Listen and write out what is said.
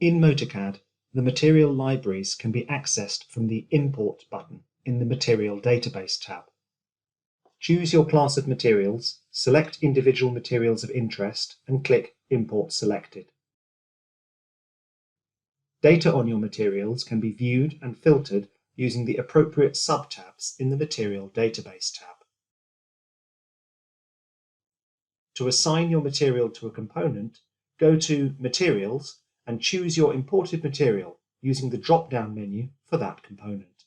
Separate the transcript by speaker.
Speaker 1: In MotorCAD, the material libraries can be accessed from the Import button in the Material Database tab. Choose your class of materials, select individual materials of interest, and click Import Selected. Data on your materials can be viewed and filtered using the appropriate sub-tabs in the Material Database tab. To assign your material to a component, go to Materials and choose your imported material using the drop-down menu for that component.